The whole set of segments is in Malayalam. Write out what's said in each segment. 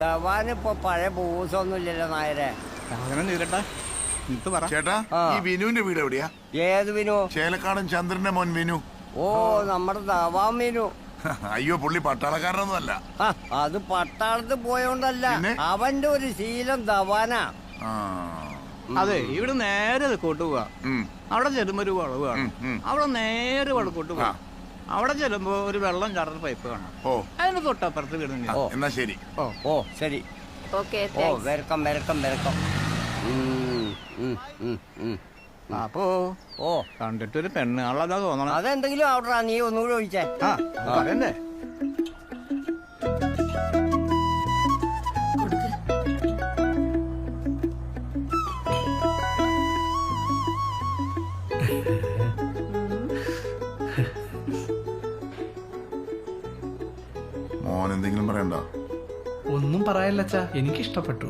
ധവാനിപ്പോ പഴയ ബൂസൊന്നുമില്ലല്ലോ നായരെ. ചേട്ടാ, ഈ വിനുവിന്റെ വീട് എവിടെയാ? ഏത് വിനു? ചേലക്കാടൻ ചന്ദ്രന്റെ മോൻ വിനു. ഓ, നമ്മുടെ ധവാൻ വിനു. അയ്യോ, പുള്ളി പട്ടാളക്കാരനൊന്നും അല്ല. അത് പട്ടാളത്ത് പോയോണ്ടല്ല, അവന്റെ ഒരു ശീലം ധവാനാ. അതെ, ഇവിടെ നേരെ തെക്കോട്ട് പോവാ. അവിടെ ചെല്ലുമ്പോ ഒരു വളവ് കാണും. അവിടെ നേരെ വടക്കോട്ട് പോവാ. അവിടെ ചെല്ലുമ്പോ ഒരു വെള്ളം ചാടുന്ന പൈപ്പ് കാണാം. അതിന് തൊട്ടപ്പുറത്ത് വീട്. എന്നാ ശരി. ഓ ശരി. ഓ, വെൽക്കം വെൽക്കം വെൽക്കം. അപ്പോ കണ്ടിട്ടൊരു പെണ്ണ് ആളതാ തോന്നണം. അതെന്തെങ്കിലും അവിടെ നീ ഒന്നുകൂടി ഒഴിച്ചേ. പറയണ്ടേ? മോൻ എന്തെങ്കിലും പറയണ്ട? ഒന്നും പറയല്ലച്ചാ, എനിക്കിഷ്ടപ്പെട്ടു.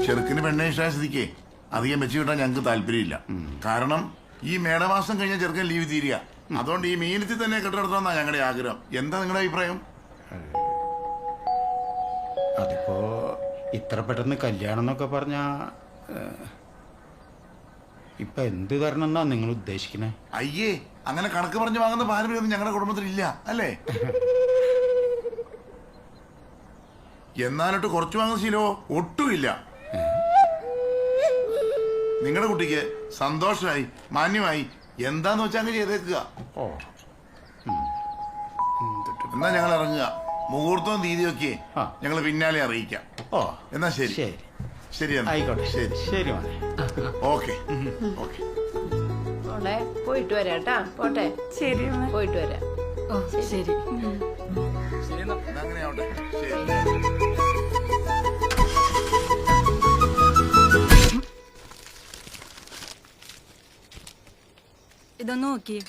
ചെറുക്കിന് പെണ്ണെ ഇഷ്ടാസ്ഥിതിക്കേ അധികം വെച്ച് കിട്ടാൻ ഞങ്ങൾക്ക് താല്പര്യമില്ല. കാരണം ഈ മേടമാസം കഴിഞ്ഞ ചെറുക്കൻ ലീവ് തീരുക. അതുകൊണ്ട് ഈ മീനത്തിൽ തന്നെ കെട്ടിടത്തണമെന്നാ ഞങ്ങളുടെ ആഗ്രഹം. എന്താ നിങ്ങളുടെ അഭിപ്രായം? അതിപ്പോ ഇത്ര പെട്ടെന്ന് കല്യാണം എന്നൊക്കെ പറഞ്ഞാ ഇപ്പൊ എന്ത് തരണം എന്നാ നിങ്ങൾ ഉദ്ദേശിക്കണേ? അയ്യേ, അങ്ങനെ കണക്ക് പറഞ്ഞു വാങ്ങുന്ന പാരമ്പര്യമൊന്നും ഞങ്ങളുടെ കുടുംബത്തിൽ ഇല്ല, അല്ലേ? എന്നാലിട്ട് കുറച്ച് വാങ്ങുന്ന ശീലമോ ഒട്ടുമില്ല. നിങ്ങളുടെ കുട്ടിക്ക് സന്തോഷമായി മാന്യമായി എന്താന്ന് വെച്ചാൽ അങ്ങ് ചെയ്തേക്കുക. എന്നാ ഞങ്ങൾ ഇറങ്ങുക. മുഹൂർത്തവും തീയതിയൊക്കെ ഞങ്ങൾ പിന്നാലെ അറിയിക്കാം. എന്നാ ശരി ശരി. ആയിക്കോട്ടെ. ശരി ശരി. Okay okay. പോയിട്ട് വരാട്ടാ. പോട്ടെ. ശരി, പോയിട്ട് വരാം. ശരി. അങ്ങനെ ആവട്ടെ. ശരി. ഇതൊന്ന് നോക്കിയേ.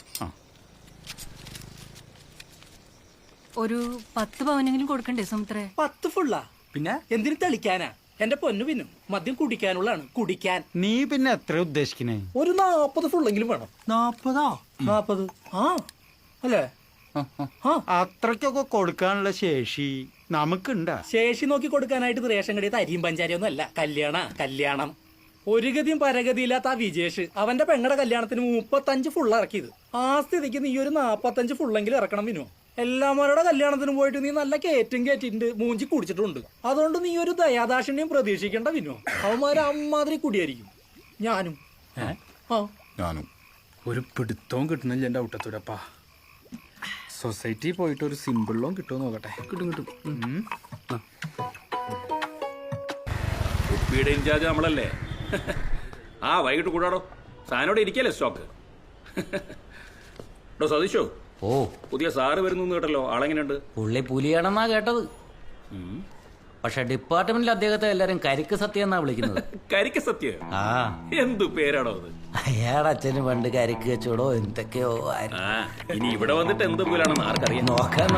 ഒരു 10 പവനെങ്കിലും കൊടുക്കണ്ടേ സുമിത്രേ? 10 ഫുള്ളാ? പിന്നെ എന്തിനു തെളിക്കാനാ? എന്റെ പൊന്നു പിന്നും മദ്യം കുടിക്കാനുള്ളതാണ്. കുടിക്കാൻ. നീ പിന്നെ എത്ര ഉദ്ദേശിക്കണേ? ഒരു 40 ഫുള്ളെങ്കിലും വേണം. 40 അല്ലേ? അത്രയ്ക്കൊക്കെ കൊടുക്കാനുള്ള ശേഷി നമുക്കുണ്ടാ? ശേഷി നോക്കി കൊടുക്കാനായിട്ട് റേഷൻ കടയിൽ അരിയും പഞ്ചാരിയൊന്നും അല്ല. കല്യാണം. ഒരു ഗതിയും പരഗതിയില്ലാത്ത ആ വിജേഷ് അവന്റെ പെങ്ങളുടെ കല്യാണത്തിന് 35 ഫുള്ള് ഇറക്കിയത്. ആ സ്ഥിതിക്ക് നീ ഒരു 45 ഫുള്ളെങ്കിലും ഇറക്കണം വിനു. എല്ലാവരുടെ കല്യാണത്തിന് പോയിട്ട് നീ നല്ല കയറ്റിട്ടുണ്ട്, മൂഞ്ചി കുടിച്ചിട്ടുണ്ട്. അതുകൊണ്ട് നീ ഒരു ദയാദാക്ഷിണ്യം പ്രതീക്ഷിക്കേണ്ട വിനു. അവന്മാര് അമ്മാതിരി കുടിയായിരിക്കും. ഞാനും ഒരു പിടുത്തവും കിട്ടുന്നില്ല എന്റെ ഔട്ടത്തൂരപ്പാ. സൊസൈറ്റി പോയിട്ട് ഒരു സിമ്പിൾ ലോൺ കിട്ടുമോ നോക്കട്ടെ. കിട്ടും. കുപ്പിയുടെ ഇൻചാർജ് നമ്മളല്ലേ? വൈകിട്ട് കൂടാടോ. സാധനോടെ ഇരിക്കല്ലേ സ്റ്റോക്ക്? സതീഷോ, പുതിയ സാറ് വരുന്നു കേട്ടല്ലോ. ആളെങ്ങനെയുണ്ട്? പുള്ളി പുലിയാണെന്നാ കേട്ടത്. പക്ഷെ ഡിപ്പാർട്ട്മെന്റിൽ അദ്ദേഹത്തെ എല്ലാരും കരിക്ക് സത്യം എന്നാ വിളിക്കുന്നത്. കരിക്ക് സത്യം? എന്തു പേരാണോ അത്? അയാളുടെ അച്ഛന് പണ്ട് കരിക്ക് വെച്ചോടോ എന്തൊക്കെയോ. ഇനി ഇവിടെ വന്നിട്ട് എന്ത് പോലാണെന്ന് ആർക്കറിയാം. നോക്കാൻ